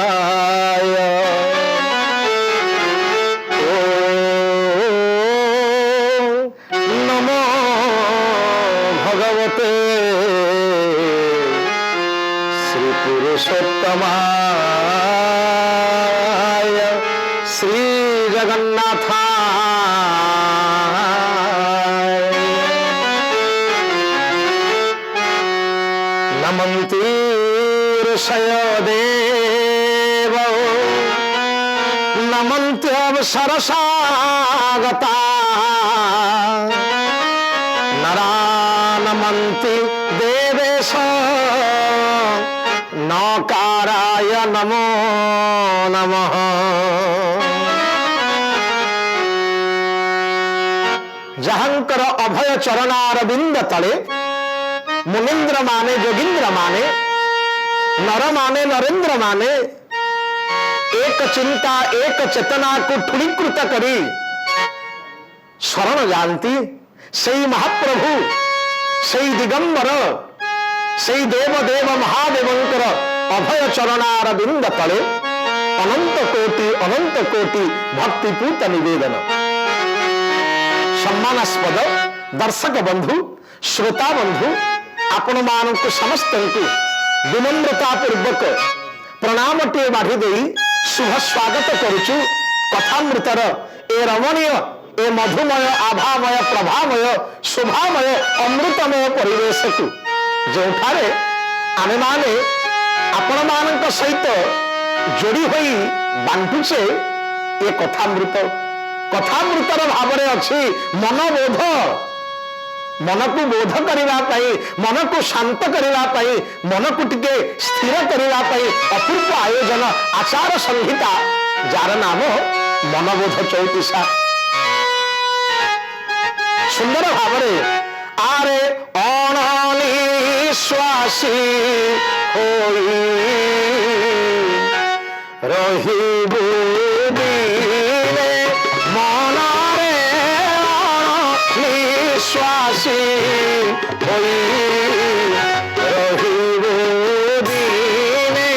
वासुदेवाय नमो भगवते श्री पुरुषोत्तमाय श्री जगन्नाथाय नमन्ति ऋषय देव नमन्त्यवसरसागता नरा नमन्ति देवेश नकाराय नमो नमः। जहांकर अभय चरणारविंद तले मुनीन्द्र माने जोगींद्र माने नर माने नरेंद्र माने एक चिंता एक चेतना को ठुलीकृत करी शरण जानती से महाप्रभु से दिगंबर से देवदेव महादेवंकर अभय चरणारविंद तले अनंत कोटि भक्तिपूत निवेदन। सम्मानास्पद दर्शक बंधु श्रोता बंधु आपण मानक समस्त को विनम्रता पूर्वक प्रणामटे बाढ़ी दे शुभ स्वागत करुचु कथामृतर ए रमणीय ए मधुमय आभामय प्रभामय शोभामय अमृतमय परिवेश को जो आमे माने आपण मानक सहित जोड़ी होई बांटुचे ए कथामृतर भावरे अच्छी मनोबोध मन को बोध करने मन को शांत करने मन को टिके स्थिर करने अपूर्व आयोजन आचार संहिता जार नाम मनबोध चौतीसा सुंदर भावरे आरे अनिश्वासी होई रहिबु दिने मनारे अनिश्वासी होई रहिबु दिने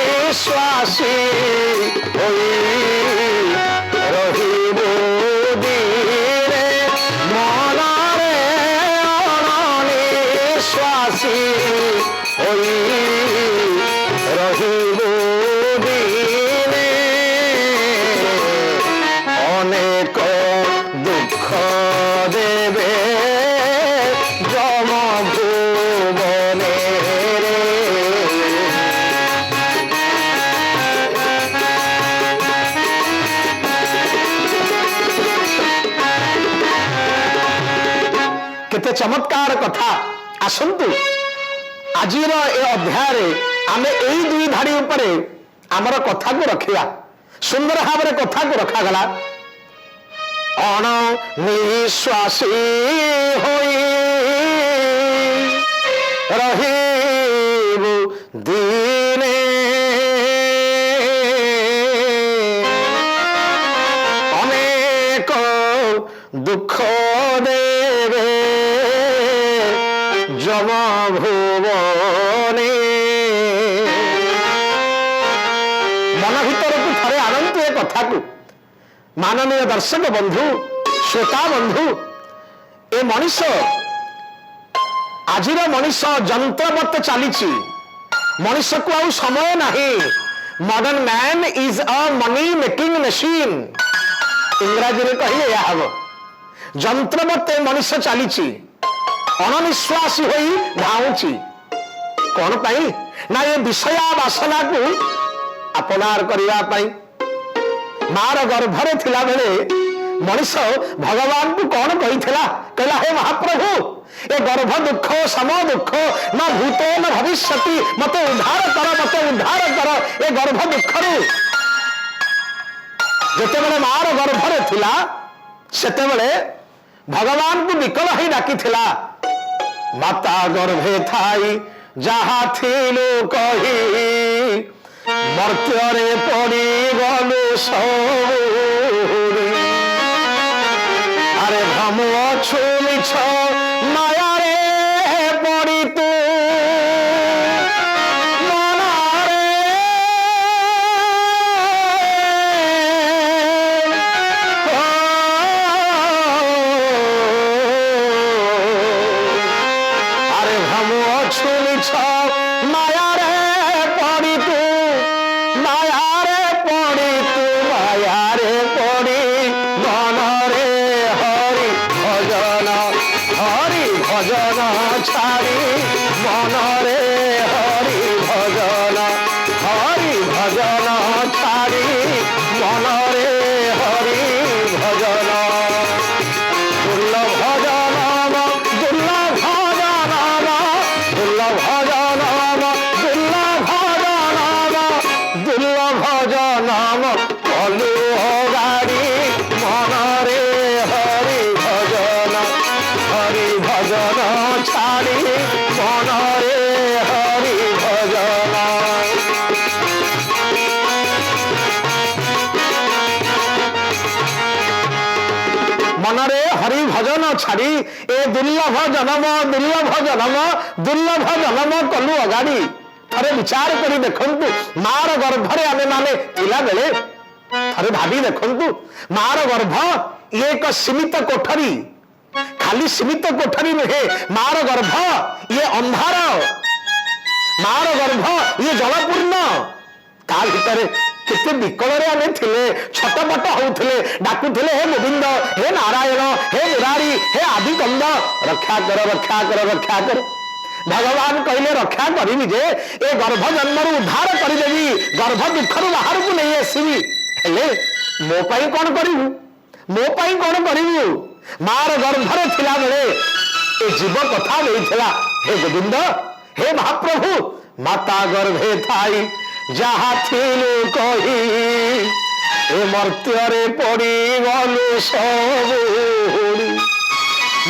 अनिश्वासी होई रहिबु दिने मनारे अनिश्वासी होई रहिबु दिने अनेक दुख देवे जम भुवने रे। केते चमत्कार कथा आसंतु आजिर ए अध्याय आमे एई दुई धाड़ी उपरे आमर कथा को रखिया सुंदर भाव कथा को रखा गला अनिश्वासी होई रहिबु दिने अनेक दुख देवे जम भुवने। मन भीतर को थरे आनंद ए कथा को माननीय दर्शक बंधु श्रोता बंधु ए मनीष आजिर मनीष जंत्रवत चली मनीष को आउ समय नहीं modern man is a money making machine इंग्राजी में कही हम जंत्रवत मनीष चली अनिश्वासी होई धाउची कौन पाई ना ये विषया वासना को अपनार करिया पाई मार गर्भरे थिला बेले मनीष भगवान को कौन कही कहला हे महाप्रभु ए गर्भ दुख सम दुख न भूतो न भविष्यति मते उद्धार कर ए गर्भ दुख जेते बेले मार गर्भरे थिला सेते बेले भगवान को विकल ही डाकी थिला माता गर्भे थाई जहा थिलु कही मर्त्यरे पड़ी गलु सबुरी ভামুছু মিছ মায়ারে পড়ি তু মনরে আরে ভামুছু মিছ মায়ারে পড়ি তু মায়ারে পড়ি তু মায়ারে পড়ি মনরে হরি ভজন ছাড়ি মনরে হরি ভজন ছাড়ি মনরে হরি ভজন দুর্লভ জনম দুর্লভ জনম দুর্লভ জনম দুর্লভ জনম দুর্লভ জনম কলু গাড়ি মনরে হরি ভজন ছাড়ি মনরে হরি ভজন মনরে হরি ভজন ছাড়ি এ দুর্লভ জনম কলু অগাড়ি থরে বিচার করে দেখন্তু মার গর্ভরে আমি মানে ଥିଲା বেলে থরে ভাবি দেখন্তু মার গর্ভ ইয়ে এক সীমিত কোঠরি খালি সীমিত কোঠরি নুহে মার গর্ভ ইয়ে ଅନ୍ଧାର ମାର ଗର୍ଭ ଇଏ ଜଳପୂର୍ଣ୍ଣ ତା ଭିତରେ କେତେ ବିକଳରେ ଆମେ ଥିଲେ ଛଟପଟ ହଉଥିଲେ ଡାକୁଥିଲେ ହେ ଗୋବିନ୍ଦ ହେ ନାରାୟଣ ହେ ମୁରାରୀ ହେ ଆଦିକନ୍ଦ ରକ୍ଷା କର ଭଗବାନ କହିଲେ ରକ୍ଷା କରିବି ଯେ ଏ ଗର୍ଭ ଜନ୍ମରୁ ଉଦ୍ଧାର କରିଦେବି ଗର୍ଭ ଦୁଃଖରୁ ବାହାରକୁ ନେଇ ଆସିବି ହେଲେ ମୋ ପାଇଁ କଣ କରିବୁ ମାର ଗର୍ଭରେ ଥିଲା ବେଳେ ଏ ଜୀବ କଥା ଦେଇଥିଲା ହେ ଗୋବିନ୍ଦ हे महाप्रभु माता गर्भे थाई जहा थिलु कही ए मर्त्यरे पड़ी गलु सबुड़ी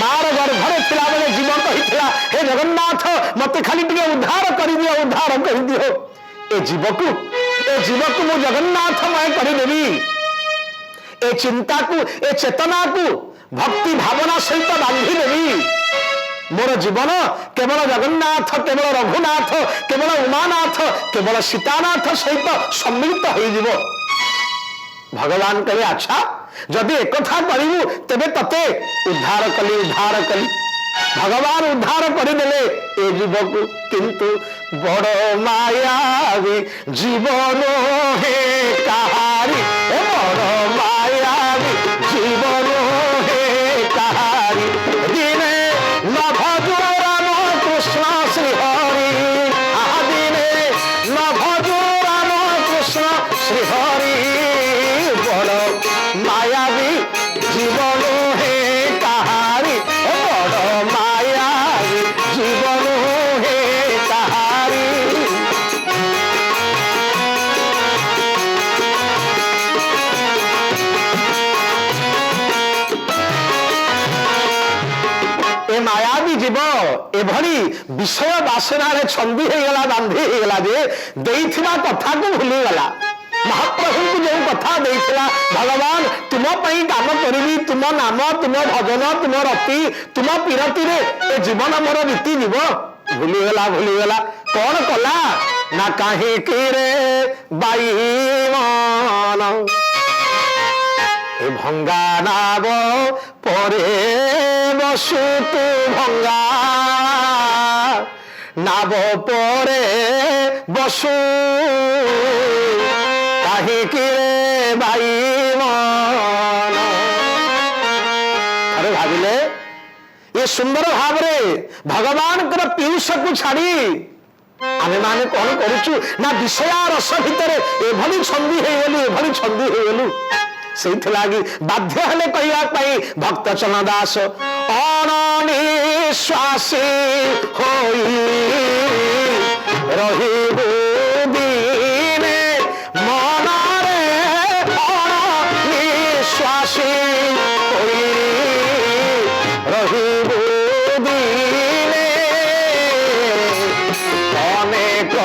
मार गर्भरे थिला बेले जीव कहिथिला हे जगन्नाथ मते खाली टिके उद्धार कर दियो ए जीवकु मु जगन्नाथ मय करि देबी ए चिंता को ए चेतना को भक्ति भावना सहित बांधी देबी मोर जीवन केवल जगन्नाथ केवल रघुनाथ केवल उमानाथ केवल सीतानाथ सहित सम्मिलित हो भगवान कहे अच्छा जदि एक कथा करू तेबे तते उद्धार कली भगवान उद्धार करदेले ए जीवक किंतु बड़ मायावी जीवन हे कहारी बड़ मायावी जीवन हे कहारी दिने न भजो राम कृष्ण श्री हरि आदिने न भजो राम कृष्ण श्री हरि बड़ मायावी जीवन हे कहारी बड़ मायावी जीवन हे कहारी ए मायावी जीव एभली विषय बासना छंदी होगला बांधी होगला जे देइथिबा कथा को भूली गला महाप्रभु को जो कथा देइथिला भगवान तुम पई काम करिबी तुम नाम तुम भजन तुम रति तुम पीरति रे ए जीवन मोर बीती जीव भूली गला कौन कला ना काहे कि रे बाई मान ए भंगा नाव परे बसु तू भंगा नाव परे बसु काहे कि रे बाई मान अरे भाविले ये सुंदर भाव रे भगवान कर पीयूष को छाड़ी आमे माने कौन करूचु ना विषय रस भितर एभली छंदी होगलु से बाध्य हेले कहवाई भक्त चरण दास अनिश्वासी होई रहिबु दीने मनरे अनिश्वासी होई रहिबु दीने अनेक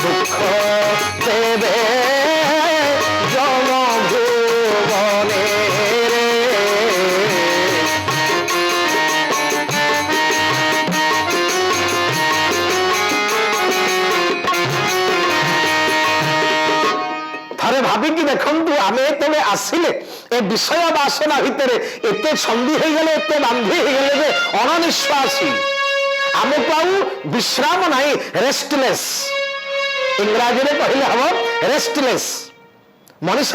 दुख देवे ଆମେ ଆସିଲେ ଏ ବିଷୟ ବାସନା ଭିତରେ ଏତେ ଛନ୍ଦି ହେଇଗଲେ, ଏତେ ବାନ୍ଧି ହେଇଗଲେ ଯେ ଅଣନିଶ୍ୱାସୀ, ଆମକୁ ଆଉ ବିଶ୍ରାମ ନାହିଁ, ରେଷ୍ଟଲେସ୍। ଇଂରାଜୀରେ କହିଲେ ହବ ରେଷ୍ଟଲେସ୍। ମଣିଷ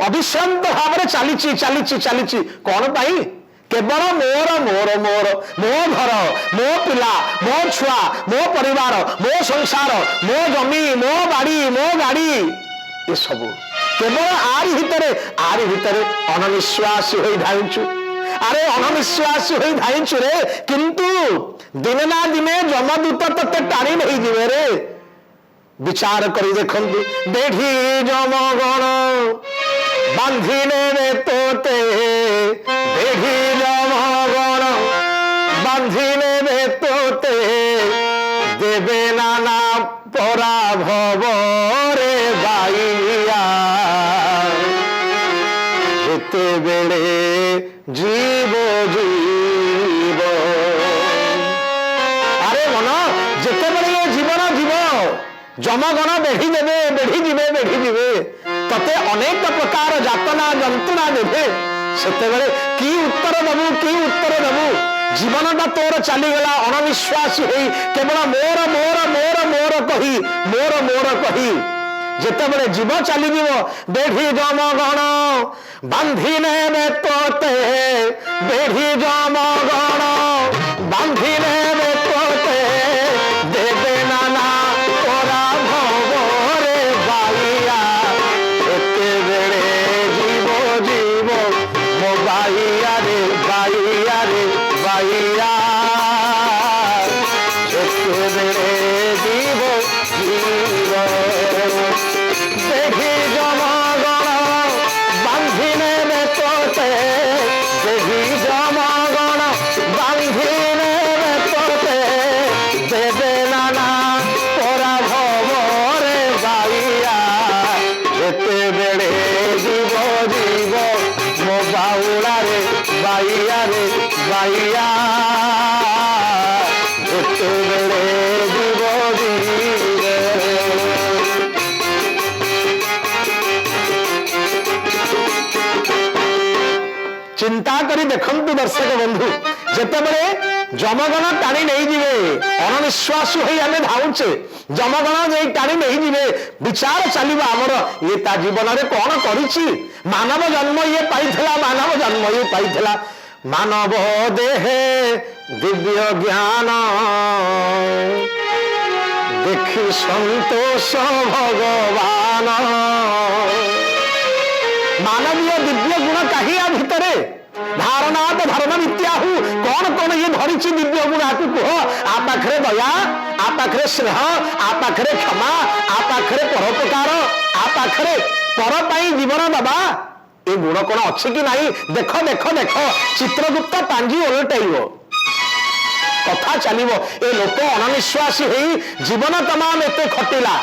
ଅବିଶ୍ରାନ୍ତ ଭାବରେ ଚାଲିଛି ଚାଲିଛି ଚାଲିଛି। କଣ ପାଇଁ? କେବଳ ମୋର ମୋର ମୋର, ମୋ ଘର, ମୋ ପିଲା, ମୋ ଛୁଆ, ମୋ ପରିବାର, ମୋ ସଂସାର, ମୋ ଜମି, ମୋ ବାଡି, ମୋ ଗାଡି, ଏସବୁ କେବଳ ଆରି ଭିତରେ ଅଣନିଶ୍ୱାସୀ ହୋଇ ଧାଇଁଛୁ। ଆରେ ଅଣନିଶ୍ୱାସୀ ହୋଇ ଧାଇଁଛୁ ରେ, କିନ୍ତୁ ଦିନେ ନା ଦିନେ ଯମଦୂତ ତତେ ଟାଣି ନେଇଯିବେ ରେ। ବିଚାର କରି ଦେଖନ୍ତୁ, ବେଢି ଯମଗଣ ବାନ୍ଧି ନେବେ ତୋତେ, ବେଢି ଯମଗଣ ବାନ୍ଧି ନେବେ ତୋତେ, ଦେବେ ନାନା ପରାଭବରେ ବାଇଆ, ଯେତେବେଳେ জীব জীব। আরে মন, যেতেবেলে এ জীবন জীব, যমগণ বেঢ়ি দেবে, বেঢ়ি দিবে, ততে অনেক প্রকার যাতনা যন্ত্রণা দেবে। সেতেবেলে কি উত্তর দেবু, কি উত্তর দেবু? জীবনটা তোর চালিগলা অণবিশ্বাসী হই, কেবল মোর মোর মোর মোর কহি, মোর মোর কহি যেতেবেলে জীব চালিଯିବ, বেঢ়ি যমগণ বান্ধি নেবে তোতে, বেঢ়ি যমগণ বান্ধি নেবে তোতে, দেবে নানা পরাভବରେ বাইয়া, যেতেবেলে জীব জীব ମୋ ବାଇଆ ରେ ବାଇଆ রে বাইয়া, যেতেবেলে জীব জীব। বেঢ়ি যমগণ বান্ধি নেবে তোতে, বেঢ়ি যমগণ বান্ধি নেবে তোতে, দেবে নানা পরাভବରେ বাইয়া, যেতেবেলে জীব জীব ମୋ ବାଉଳାରେ ବାଇଆ ରେ ବାଇଆ, ଯେତେବେଳେ জীব জীବ। চিন্তা করে দেখন্তু দর্শক বন্ধু, যেতেবেলে যমগণ টাଣି নেইଯିବେ, অণনিশ্ୱାসী হয়ে আমি ধাউছে, যমগণ যাই টাଣି নেইଯିବେ, বিচার চালিব আমার, ইয়ে তা জীবନରେ কଣ କରିଛି? মানব জন্ম ইয়ে পাইଥିଲା, মানব জন্ম ইয়ে পাইଥିଲା, মানব দেহে দিব্য জ্ঞান দেখি সন্তোষ ভগবান। মানবীয় দিব্য গুণ কাহি ଆ ଭିତରେ? ଧାରଣା ତ ଧାରଣା ବିତ୍ୟାହୁ, କଣ କଣ ଇଏ ଧରିଛି ଦିବ୍ୟ ଗୁଣ? ଆକୁ କୁହ। ଆ ପାଖରେ ଦୟା, ଆ ପାଖରେ ସ୍ନେହ, ଆ ପାଖରେ କ୍ଷମା, ଆ ପାଖରେ ପରୋପକାର, ଆ ପାଖରେ ପର ପାଇଁ ଜୀବନ ଦବା, ଏ ଗୁଣ କଣ ଅଛି କି ନାହିଁ? ଦେଖ ଦେଖ ଦେଖ, ଚିତ୍ରଗୁପ୍ତ ପାଞ୍ଜି ଓଲଟାଇବ, କଥା ଚାଲିବ। ଏ ଲୋକ ଅଣନିଶ୍ୱାସୀ ହେଇ ଜୀବନ ତମାମ ଏତେ ଖଟିଲା,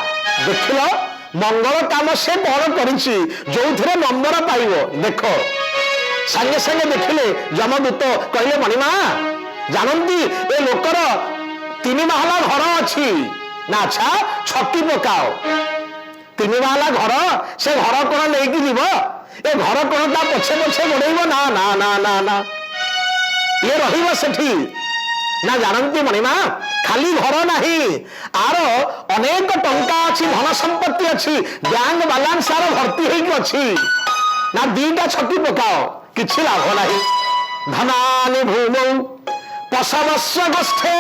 ଦେଖିଲ ମଙ୍ଗଳ କାମ ସେ କଣ କରିଛି, ଯୋଉଥିରେ ନମ୍ବର ପାଇବ। ଦେଖ ସାଙ୍ଗେ ସାଙ୍ଗେ ଦେଖିଲେ ଯମଦୂତ କହିଲେ, ମଣିମା ଜାଣନ୍ତି ଏ ଲୋକର 3 ମହଲା ଘର ଅଛି ନା? ଆଚ୍ଛା ଛକି ପକାଅ। 3 ମହଲା ଘର, ସେ ଘର କଣ ନେଇକି ଯିବ? ଏ ଘର କଣ ତା ପଛେ ପଛେ ଗୋଡେଇବ? ନା ନା ନା ନା ନା, ଇଏ ରହିବ ସେଠି ନା? ଜାଣନ୍ତି ମଣିମା, ଖାଲି ଘର ନାହିଁ, ଆର ଅନେକ ଟଙ୍କା ଅଛି, ଧନ ସମ୍ପତ୍ତି ଅଛି, ବ୍ୟାଙ୍କ ବାଲାନ୍ସ ଆର ଭର୍ତ୍ତି ହେଇକି ଅଛି ନା? 2ଟା ଛକି ପକାଅ, କିଛି ଲାଭ ନାହିଁ। ଧନାନି ଭୂମୌ ପଶବସ୍ୟ ଗୋଷ୍ଠେ,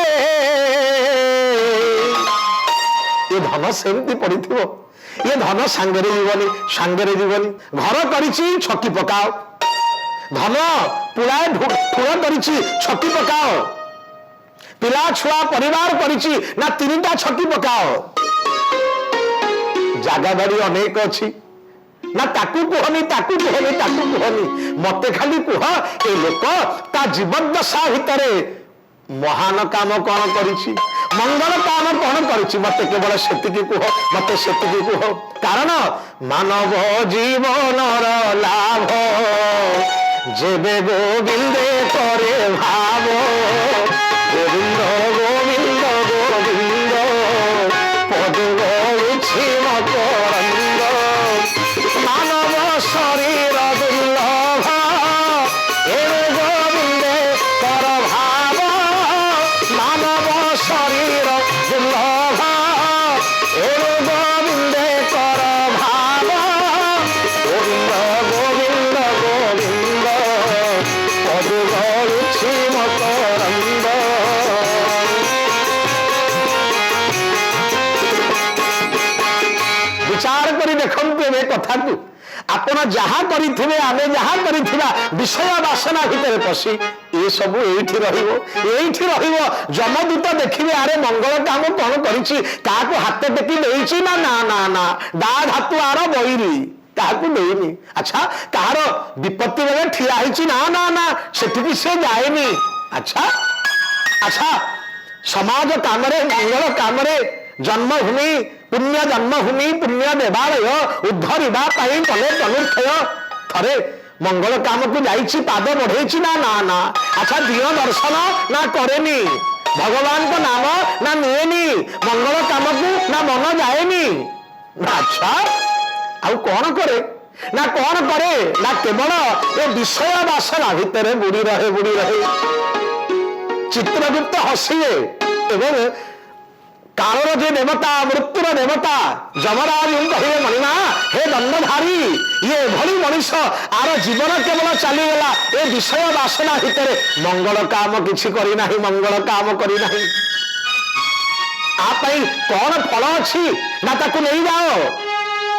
ଏ ଧନ ସେମିତି ପଡିଥିବ, ଏ ଧନ ସାଙ୍ଗରେ ଯିବନି, ସାଙ୍ଗରେ ଯିବନି। ଘର କରିଛି, ଛକି ପକାଅ। ଧନ ପୁଳାଏ ଠୁଳ କରିଛି, ଛକି ପକାଅ। ପିଲା ଛୁଆ ପରିବାର କରିଛି ନା? 3ଟା ଛକି ପକାଅ। ଜାଗା ବାଡି ଅନେକ ଅଛି ନା? ତାକୁ କୁହନି, ତାକୁ କୁହନି, ତାକୁ କୁହନି, ମତେ ଖାଲି କୁହ, ଏ ଲୋକ ତା ଜୀବଦ୍ଦଶା ଭିତରେ ମହାନ କାମ କଣ କରିଛି, ମଙ୍ଗଳ କାମ କଣ କରିଛି? ମତେ କେବଳ ସେତିକି କୁହ, ମତେ ସେତିକି କୁହ। କାରଣ ମାନବ ଜୀବନର ଲାଭ ଯେବେ ଗୋବିନ୍ଦେ କରେ ଭାବ, ଗୋବିନ୍ଦ ଗୋବିନ୍ଦ ଗୋବିନ୍ଦ ପଦ ଗଳୁଛି ମକରନ୍ଦ, ମାନବ ଶରୀର ଦେଖନ୍ତୁ ଏ କଥାକୁ ଆପଣ ଯାହା କରିଥିବେ ଆମେ ଯାହା କରିଥିବା ବିଷୟ ବାସନା ଭିତରେ ପଶି ଏ ସବୁ ଏଇଠି ରହିବ ଏଇଠି ରହିବ। ଯମଦୂତ ଦେଖିବେ ଆରେ ମଙ୍ଗଳ କାମ କଣ କରିଛି, କାହାକୁ ହାତ ଟେକି ନେଇଛି ନା ନା ନା ନା ଡା ଧାତୁ ଆର ବୈରୀ କାହାକୁ ନେଇନି। ଆଚ୍ଛା କାହାର ବିପତ୍ତି ବେଳେ ଠିଆ ହେଇଛି ନା ନା ନା ସେଠିକି ସେ ଯାଏନି। ଆଚ୍ଛା ଆଚ୍ଛା ସମାଜ କାମରେ ମଙ୍ଗଳ କାମରେ ଜନ୍ମଭୂମି ପୁଣ୍ୟ ଜନ୍ମଭୂମି ପୁଣ୍ୟ ଦେବାଳୟ ଉଦ୍ଧରିବା ପାଇଁ କଲେ ତନୁକ୍ଷୟ ଥରେ ମଙ୍ଗଳ କାମକୁ ଯାଇଛି ପାଦ ବଢେଇଛି ନା ନା ନା। ଆଚ୍ଛା ଦିଅ ଦର୍ଶନ ନା କରେନି, ଭଗବାନଙ୍କ ନାମ ନା ନିଏନି, ମଙ୍ଗଳ କାମକୁ ନା ମନ ଯାଏନି। ଆଚ୍ଛା ଆଉ କଣ କରେ ନା କଣ କରେ ନା କେବଳ ଏ ବିଷୟ ବାସନା ଭିତରେ ବୁଡି ରହେ ବୁଡି ରହେ। ଚିତ୍ରଗୁପ୍ତ ହସିଏ ଏବଂ କାଳର ଯେ ଦେବତା ମୃତ୍ୟୁର ଦେବତା ଯମରାଜ କହିଲେ ମଣିମା ହେ ଦଣ୍ଡଧାରୀ ଇଏ ଏଭଳି ମଣିଷ ଆର ଜୀବନ କେବଳ ଚାଲିଗଲା ଏ ବିଷୟ ବାସନା ଭିତରେ, ମଙ୍ଗଳ କାମ କିଛି କରିନାହିଁ ମଙ୍ଗଳ କାମ କରିନାହିଁ। ଆ ପାଇଁ କଣ ଫଳ ଅଛି ନା ତାକୁ ନେଇଯାଅ।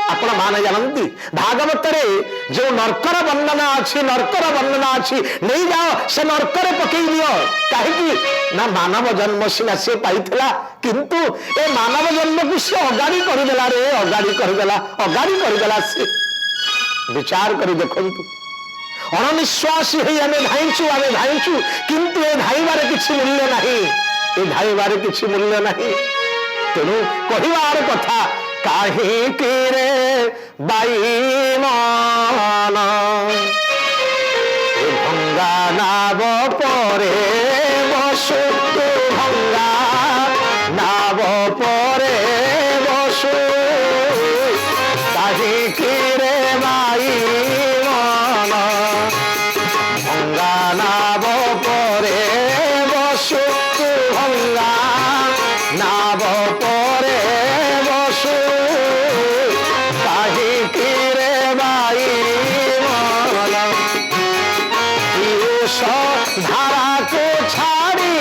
ଆପଣ ମାନେ ଜାଣନ୍ତି ଭାଗବତରେ ଯୋଉ ନର୍କର ବର୍ଣ୍ଣନା ଅଛି ନର୍କର ବର୍ଣ୍ଣନା ଅଛି ନେଇଯାଅ ସେ ନର୍କରେ ପକେଇ ଦିଅ। କାହିଁକି ନା ମାନବ ଜନ୍ମ ସିନା ସେ ପାଇଥିଲା କିନ୍ତୁ ଏ ମାନବ ଜନ୍ମକୁ ସେ ଅଗାଡ଼ି କରିଦେଲା ରେ ଅଗାଡ଼ି କରିଦେଲା ସେ। ବିଚାର କରି ଦେଖନ୍ତୁ ଅଣନିଶ୍ୱାସୀ ହେଇ ଆମେ ଧାଇଁଛୁ କିନ୍ତୁ ଏ ଧାଇବାରେ କିଛି ମୂଲ୍ୟ ନାହିଁ, ଏ ଧାଇବାରେ କିଛି ମୂଲ୍ୟ ନାହିଁ। ତେଣୁ କହିବାର କଥା କାହିଁକି ରେ ବାଇମାନ ଭଙ୍ଗା ନାବ ପରେ ବସୁ ତୁ ଭଙ୍ଗା ନାବ ପରେ ବସୁ କାହିଁକି ରେ ବାଇମାନ ଭଙ୍ଗା ନାବ ପରେ ବସୁ ତୁ ଭଙ୍ଗା ନାବ ପରେ ବସୁ କାହିଁକି ରେ ବାଇମାନ ଧାରାକୁ ଛାଡ଼ି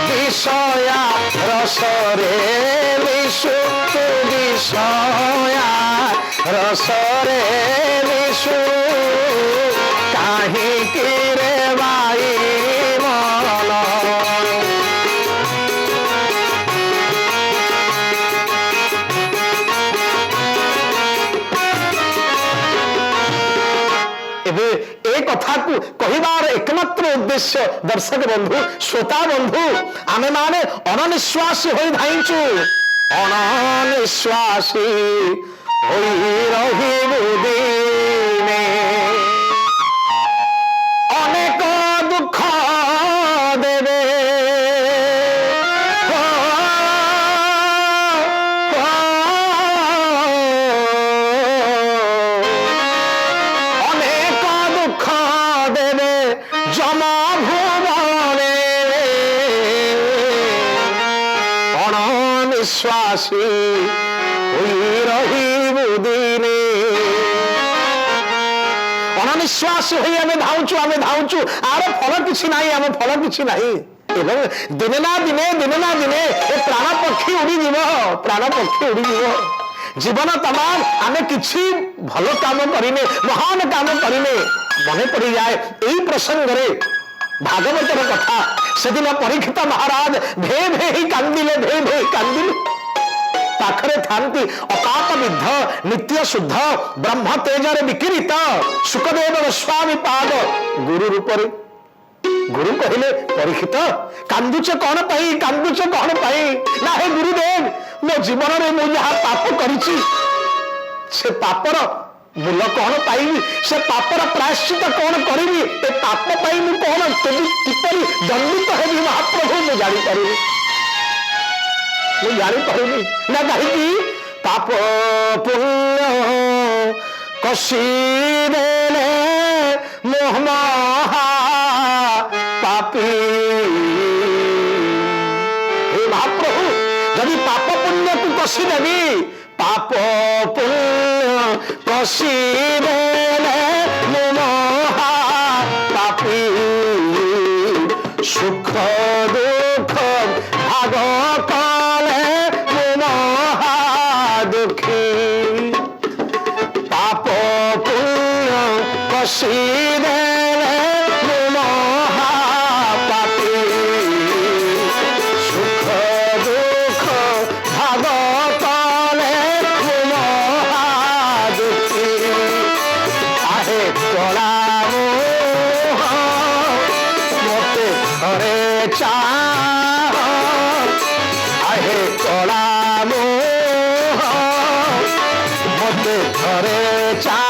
ବିଷୟା ରସରେ ମିଶୁ ତୁ ବିଷୟା ରସରେ ମିଶୁ କାହିଁକି ରେ ବାଇମାନ। ଏବେ ଏ କଥାକୁ କହିବାର ଏକମାତ୍ର ଉଦ୍ଦେଶ୍ୟ ଦର୍ଶକ ବନ୍ଧୁ ଶ୍ରୋତା ବନ୍ଧୁ ଆମେ ମାନେ ଅଣନିଶ୍ୱାସୀ ହୋଇ ଧାଇଁଛୁ, ଅଣନିଶ୍ୱାସୀ ହୋଇ ରହିବୁ ଦିନେ ଅନେକ ଦୁଃଖ ଦେବେ ଅଣନିଶ୍ୱାସୀ ହୋଇ ରହିବୁ ଦିନେ। ଅଣନିଶ୍ୱାସୀ ହୋଇ ଆମେ ଧାଉଛୁ ଆର ଫଳ କିଛି ନାହିଁ, ଆମ ଫଳ କିଛି ନାହିଁ ଏବଂ ଦିନେ ନା ଦିନେ ଏ ପ୍ରାଣ ପକ୍ଷୀ ଉଡ଼ିଯିବ ଜୀବନ ତମାମ ଆମେ କିଛି ଭଲ କାମ କରିନେ ମହାନ କାମ କରିନେ। ମନେ ପଡ଼ିଯାଏ ଏଇ ପ୍ରସଙ୍ଗରେ ଭାଗବତର କଥା, ସେଦିନ ପରୀକ୍ଷିତ ମହାରାଜ ଭେ ଭେ କାନ୍ଦିଲେ ପାଖରେ ଥାନ୍ତି ଅପାପ ବିଦ୍ଧ ନିତ୍ୟ ଶୁଦ୍ଧ ବ୍ରହ୍ମ ତେଜରେ ବିକିରିତ ସୁଖଦେବ ଗୋସ୍ୱାମୀ ପାଦ ଗୁରୁ ରୂପରେ। ଗୁରୁ କହିଲେ ପରୀକ୍ଷିତ କାନ୍ଦୁଛ କଣ ପାଇଁ ନା ହେ ଗୁରୁଦେବ ମୋ ଜୀବନରେ ମୁଁ ଯାହା ପାପ କରିଛି ସେ ପାପର ମୂଲ କଣ ପାଇବି, ସେ ପାପର ପ୍ରାୟଶ୍ଚିତ କଣ କରିବି, ଏ ପାପ ପାଇଁ ମୁଁ କଣ କିପରି ଦଣ୍ଡିତ ହେବି ମହାପ୍ରଭୁ ମୁଁ ଜାଣିପାରୁନି ନା କାହିଁକି ପାପ ପୁଣ୍ୟ କଷି ଦେଲେ ମୋହ ମହା ପାପୀ। ହେ ମହାପ୍ରଭୁ ଯଦି ପାପ ପୁଣ୍ୟକୁ କଷି ଦେବି ପାପ ପୁଣ୍ୟ କଷି ଦେଲେ ମହା ପାପୀ ସୁଖ ଦୁଃଖ ଭାଗ କଲେ ମହା ଦୁଃଖୀ। कषि देले मु महापापी सुख दुख भाग कले मु महादुखी आहे कला मते घरे चाह आहे कला मते घरे चाह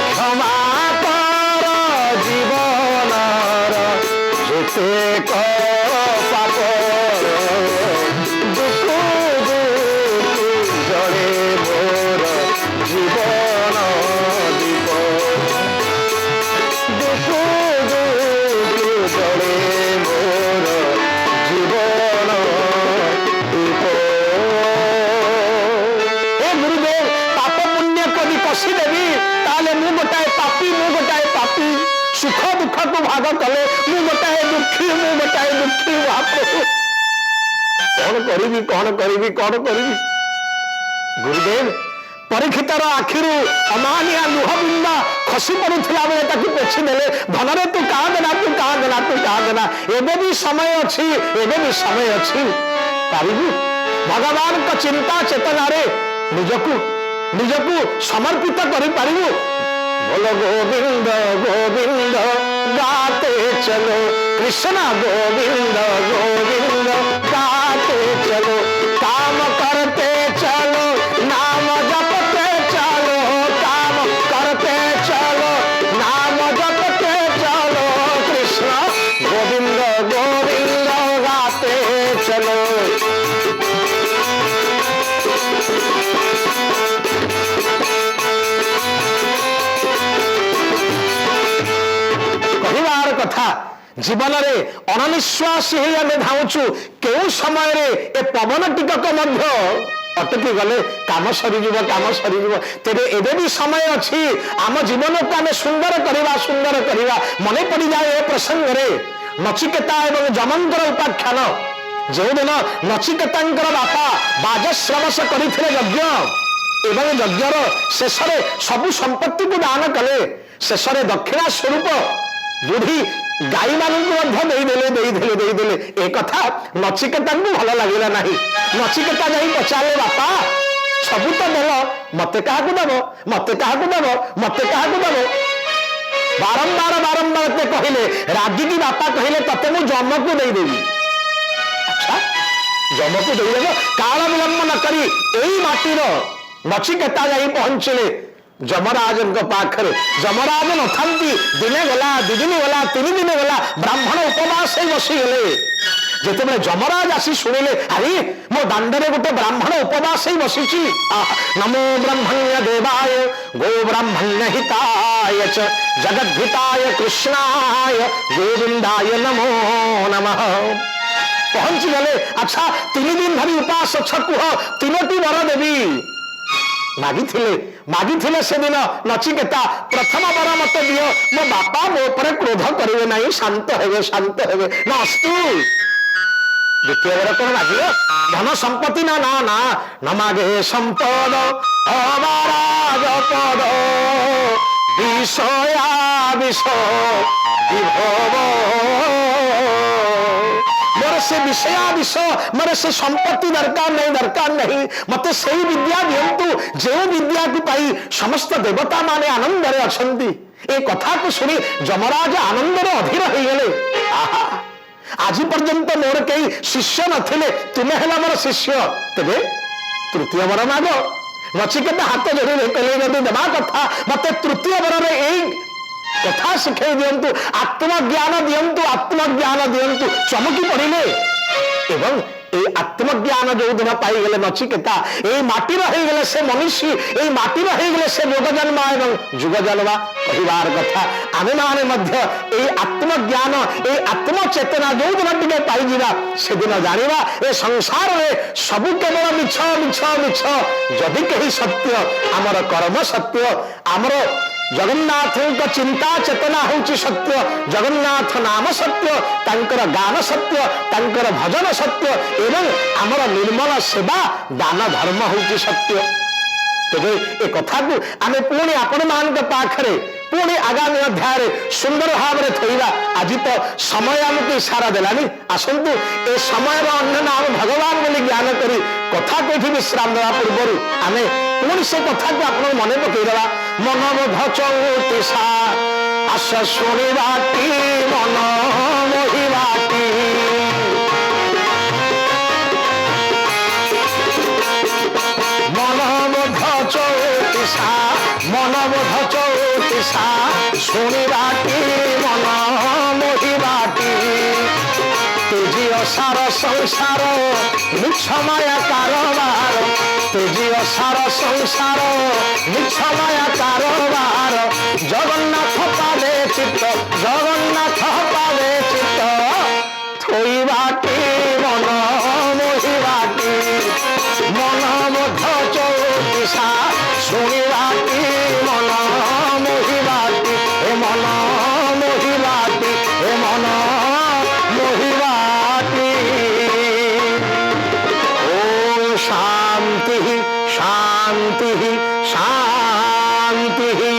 क्षमा कर जीवनर जेते पाप दुख दुख जड़े मोर जीवन दीप दुख दुख जड़े मोर जीवन दीप। हे गुरुदेव पाप पुण्य कभी कषि देवी ताले मु गोटाए पापी मु गोटाए पापी सुख दुख को भाग कले मु गोटाए दुखी महाप्रभु कौन करी गुरुदेव परीक्षितर आखिरु अमानिया लुह बिंदा खसी पड़ुला बेले ताकू पोछि देले धनरे तू का देना एबे भी समय अछि पारिबु भगवान को चिंता चेतना रे निजकू समर्पित करि पारिबु। बोलो गोविंद गोविंद गाते चलो कृष्ण गोविंद गोविंद गाते चलो काम करते चलो नाम जपते चलो काम करते चलो नाम जपते चलो कृष्ण गोविंद गोविंद गाते चलो। कहबार कथा जीवन में अनिश्वासी आम धाऊचु केउ समय रे ए पवन टिकक मध्य अटकी गले काम सरी तेरे एबे भी समय अच्छी आम जीवन को आम सुंदर करवा मन पड़ जाए ए प्रसंग रे नचिकेता एवं जमंकर उपाख्यान जो दिन नचिकेता बापा बाजश्रवस करते यज्ञ एवं यज्ञर शेष सबु संपत्ति को दान कले शेष दक्षिणा स्वरूप बुढ़ी गाई मानदेले एक कथा नचिकेता भल लगे ना नचिकेता जा पचारे बापा सबू तो देल मत क्या दब बारंबार कहले रागिकी बापा कहले तते मु जम को देदेवी। अच्छा जम को देदेव काल विलंब न करी यही माटीर नचिकेता जा पहुंचले जमराज पाखरे जमराज नथांती दिने गला दुदिन गला तीन दिन गला ब्राह्मण उपवास बसीगले जिते जमराज आसी शुणिले अरे मो दांडे गोटे ब्राह्मण उपवास बसी नमो ब्रह्मण्य देवाय गो ब्राह्मण्य हिताय च जगद्धिताय कृष्णाय गोविंदाय नमो नमः पहुंची गले। अच्छा तीन दिन धरी उपास कह तीनोटी वर देवी मागिथिले से दिन नचिकेता प्रथम वर मत दियो मो बापा मो पर क्रोध करेंगे नहीं शांत हेबे नस्तु। द्वितीय वर कौन मागियो धन संपत्ति ना ना ना न मागे संपद अबाराज पद विषया विष विभव मोर से विषया विष मोर से संपत्ति दरकार नहीं मत से विद्या दिंतु जो विद्या को पाई समस्त देवता माने आनंद रे अछंती ए कथा को सुनी जमराज आनंद रे अधीर हो गले। आहा आज पर्यंत मोर कई शिष्य नथिले तुम्हें है मोर शिष्य तेरे तृतीय वर माग नचिकेता हाथ जोड़ी कहले देवा कथा मत तृतीय वर में यही कथा शिखे दिंतु आत्मज्ञान दिंतु चमकी पड़े एवं आत्मज्ञान जो दिन पाईगले नचिकेता ये माटीर होगले से मनुष्य ये माटीर होगले से रोग जन्म एवं जुग जन्म कहबार कथा आमे माने मध्य ये आत्मज्ञान ये आत्मचेतना जो दिन टे पाइबा से दिन जाना ए संसार में सबू केवल मिछ जदि कहीं सत्य आमर कर्म सत्य आमर जगन्नाथ चिंता चेतना हूँ सत्य जगन्नाथ नाम सत्य तांकर गान सत्य तांकर भजन सत्य एवं आमर निर्मल सेवा दान धर्म हूँ सत्य ତେବେ ଏ କଥାକୁ ଆମେ ପୁଣି ଆପଣମାନଙ୍କ ପାଖରେ ପୁଣି ଆଗାମୀ ଅଧ୍ୟାୟରେ ସୁନ୍ଦର ଭାବରେ ଥୋଇବା। ଆଜି ତ ସମୟ ଆମକୁ ଇସାରା ଦେଲାନି, ଆସନ୍ତୁ ଏ ସମୟର ଅନ୍ୟ ନାମ ଭଗବାନ ବୋଲି ଜ୍ଞାନ କରି କଥା କୋଉଠି ବିଶ୍ରାମ ଦେବା ପୂର୍ବରୁ ଆମେ ପୁଣି ସେ କଥାକୁ ଆପଣଙ୍କୁ ମନେ ପକେଇଦେବା। ମନବୋଧ ଚଉତିସା ଆସ ଶୁଣିବାଟି ମନ ମୋହିବାଟି, মনবোধ চৌতিসা মনবোধ চৌতিসা শুনিবাটি মন মোহিবাটি, তেজি অসার সংসার মিছ মায়া কারবার, তেজি অসার সংসার মিছ মায়া কারবার, জগন্নাথ পাবে চিত্ত জগন্নাথ পাবে চিত্ত, থইবাটি মন মোহিবাটি, মনবোধ চৌতিসা শুনিবাটি মন মোহিবাটি, এ মন মোহিবাটি, এ মন মোহিবাটি। ওম শান্তি শান্তি শান্তি।